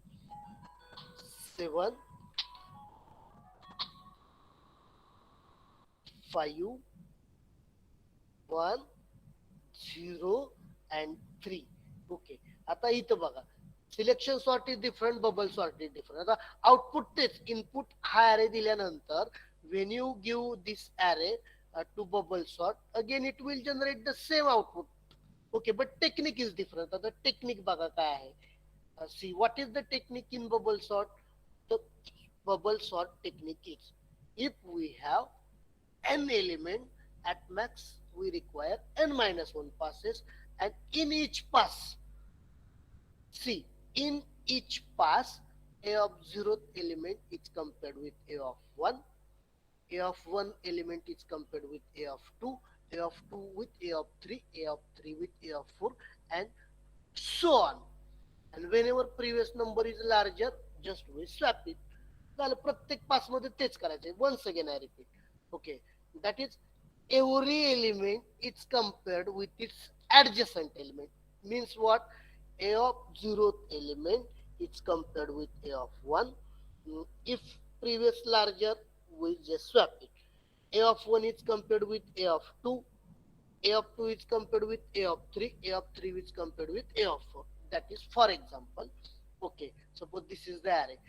7, 5, 1, 0 and 3. Okay, आता इथं बघा, selection sort is different, bubble sort is different. आता आउटपुट तेच, इनपुट हा अरे दिल्यानंतर when you give this array to bubble sort, again it will generate the same output. Okay, but technique is different. आता टेक्निक बघा काय आहे. See what is the technique in bubble sort? The bubble sort technique is, if we have n element, at max we require n minus 1 passes, and in each pass, see, in each pass a of 0th element is compared with a of 1, a of 1 element is compared with a of 2, a of 2 with a of 3, a of 3 with a of 4, and so on. And whenever previous number is larger, just we swap it. झालं, प्रत्येक पास मध्ये तेच करायचंय. Once again I repeat. Okay, that is, every element is compared with its adjacent element. Means what? A of 0th element is compared with a of 1. If previous larger, we just swap it. A of 1 is compared with a of 2. A of 2 is compared with a of 3. A of 3 is compared with a of 4. That is for example. Okay, suppose this is the array.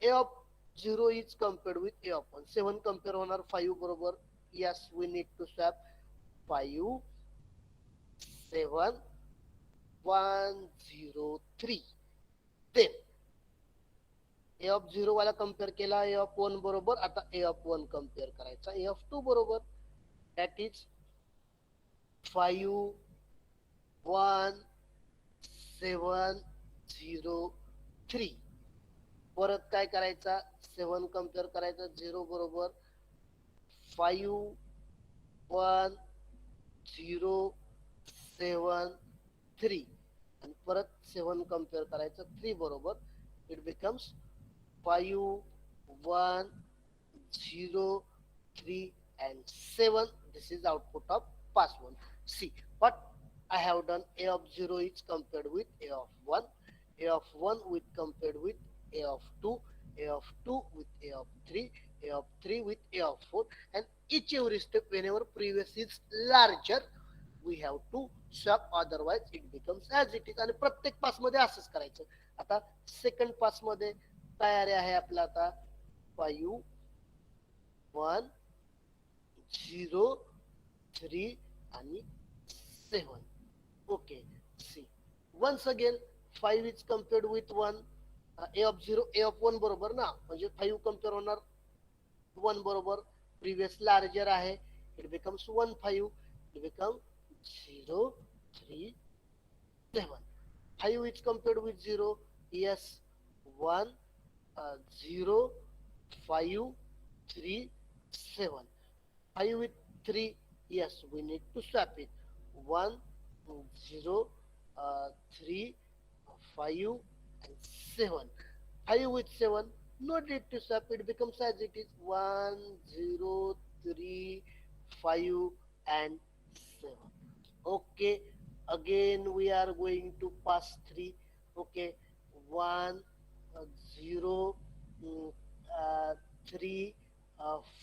A of 0 is compared with a of 1. 7 compare होणार 5 बरोबर. Yes, we need to swap 5, 7, 1, 0, 3. Then a of 0 वाला compare केला a of 1 बरोबर. आता a of 1 compare करायचा a of 2 बरोबर. That is 5, 1, 7, 0, 3. परत काय करायचा, 7 कम्पेअर करायचा 0 बरोबर, 5, 1, 0, 7, 3, आणि परत 7 कम्पेअर करायचं 3 बरोबर. It becomes 5, 1, 0, 3 and 7. This is output of pass 1. See what I have done. A of 0 is compared with a of 1, a of 1 with compared with a of 2, a of 2 with a of 3, a of 3 with a of 4, and each every step whenever previous is larger we have to swap, otherwise it becomes as it is. आणि प्रत्येक पास मध्ये असंच करायचं. आता सेकंड पास मध्ये तयारी आहे आपला. आता 5, 1, 0, 3 आणि 7. Okay, see, once again 5 is compared with 1. A of 0, A of 1 बरोबर ना, म्हणजे 5 कम्पेअर होणार 1 बरोबर. प्रिव्हियस लार्जर आहे, it becomes 1, 5. It become 0, 3, 7. 5 is compared with 0. Yes, 1, 0, 5, 3, 7. 5 with 3. Yes, we need to swap it. 1, 0, 3, 5 and 7. 5 with 7, no need to swap, it becomes as it is. 1, 0, 3, 5 and 7. Okay, again we are going to pass 3. Okay, 1, 0, 3,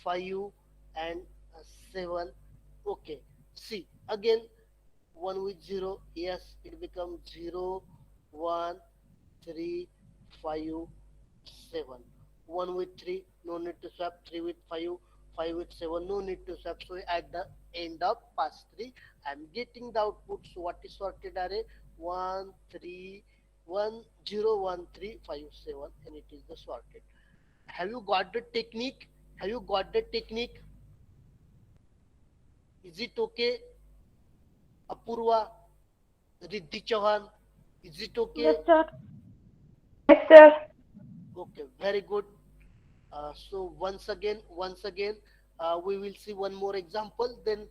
5 and 7. Okay, see, again 1 with 0. Yes, it becomes 0, 1, 3, 5, 7. 1 with 3, no need to swap. 3 with 5, 5 with 7, no need to swap. So at the end of pass 3, I'm getting the output. So what is sorted array? 1, 3, 1, 0, 1, 3, 5, 7, and it is the sorted. Have you got the technique? Have you got the technique? Is it okay? Apurva, Riddhi Chauhan, is it okay? Yes, sir. Yes, sir. Okay, very good. So once again, we will see one more example. Then,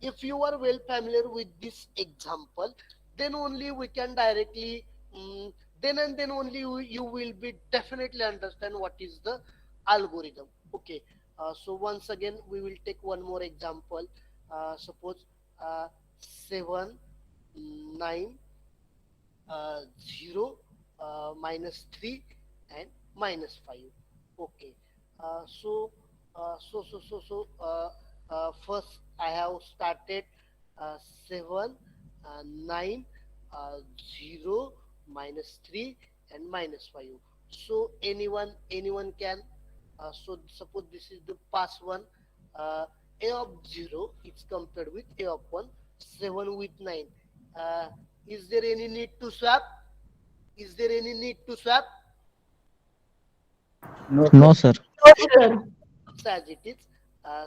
if you are well familiar with this example, then only we can directly, mm, then and then only you will be definitely understand what is the algorithm. Okay. So once again, we will take one more example. Suppose 7, 9, 0, -3, and -5. Okay. Uh, so, first I have started uh, 7, 9, 0, -3, and -5. So anyone can. So suppose this is the past one. Uh, A of 0 is compared with A of 1, 7 with 9. Uh, is there any need to swap? Is there any need to swap? No, sir. No, sir. As it is,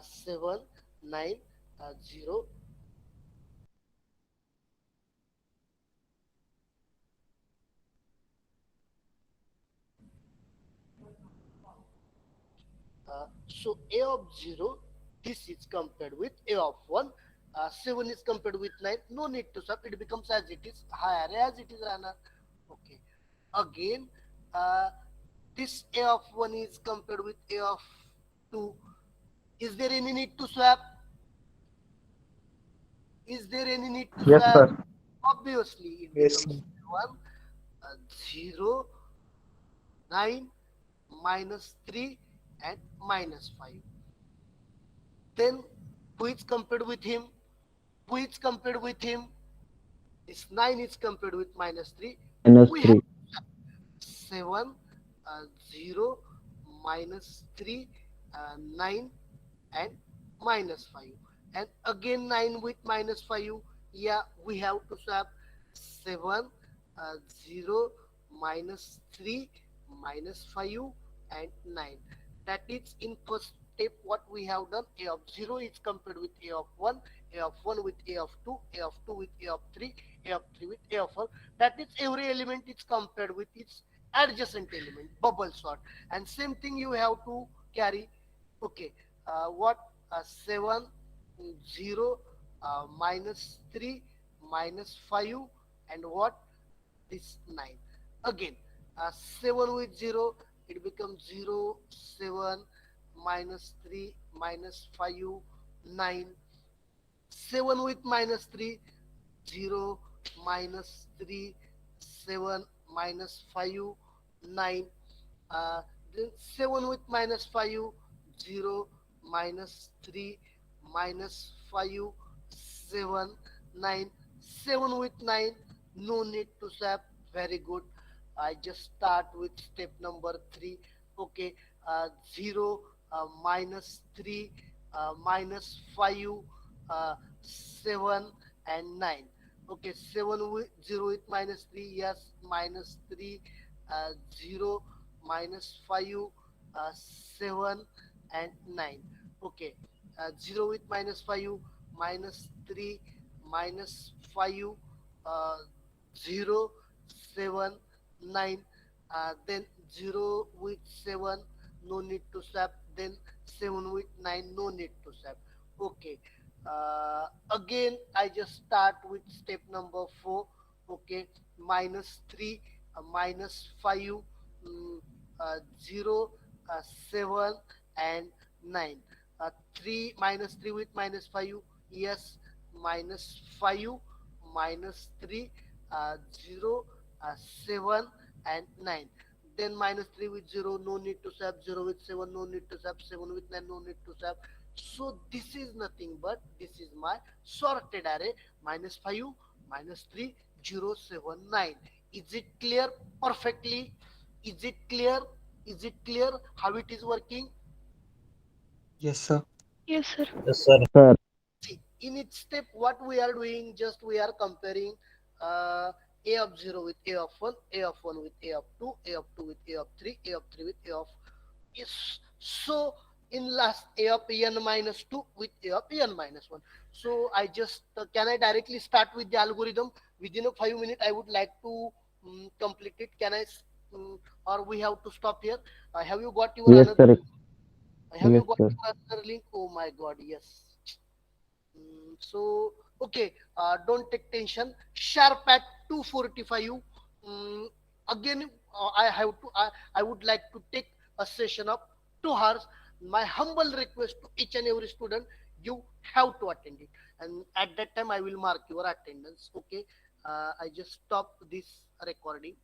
7, 9, 0. So A of 0, this is compared with A of 1. 7 is compared with 9. No need to swap. It becomes as it is. Higher as it is, Rana. Okay. Again, uh, this A of 1 is compared with A of 2. Is there any need to swap? Is there any need to Yes, swap? sir. Obviously, it Yes. becomes 1, 0, 9, -3, and -5. Then, who is compared with him? Who is compared with him? This 9 is compared with -3. Minus We have 3. 7, 0, -3, 9, and -5. And again 9 with -5. Yeah, we have to swap 7, 0, -3, -5, and 9. That is in first step what we have done. A of 0 is compared with A of 1, A of 1 with A of 2, A of 2 with A of 3, A of 3 with A of 4. That is every element is compared with its adjacent element, bubble sort. And same thing you have to carry. Okay, what 7, 0, -3, -5, and what this 9. Again, 7 with 0, it becomes 0, 7, -3, -5, 9. 7 with -3, 0, -3, 7, -5, 9. Uh, then 7 with -5, 0, -3, -5, 7, 9. 7 with 9, no need to swap. Very good. I just start with step number 3. Okay, 0, -3, -5, 7, and 9. Okay, 7 with 0 with -3, yes, -3, 0, -5, 7, and 9. Okay, 0 with -5, -3, -5, uh, 0, 7, 9. Then 0 with 7, no need to swap. Then 7 with 9, no need to swap. Okay. Again, I just start with step number 4. Okay, -3, -5, 0, 7, and 9. 3 -3 with -5, yes, -5, -3, 0, 7, and 9. Then -3 with 0, no need to swap. 0 with 7, no need to swap. 7 with 9, no need to swap. So this is nothing but this is my sorted array. -5, -3, 0, 7, 9. Is it clear perfectly? Is it clear? Is it clear how it is working? Yes, sir. Yes, sir. Sir. See, in each step, what we are doing, just we are comparing uh, A of 0 with A of 1, A of 1 with A of 2, A of 2 with A of 3, A of 3 with A of. Yes. So in last a of n minus 2 with a of n minus 1. So I just, can I directly start with the algorithm? Within a 5 minutes, I would like to complete it. Can I, or we have to stop here? Have you got your Yes, another? sir. Have you Yes, got sir. your another link? Oh my God, yes. So, okay, don't take tension. Sharp at 2:45. Mm, again, I would like to take a session of 2 hours. My humble request to each and every student, you have to attend it. And at that time, I will mark your attendance. Okay, I just stop this recording.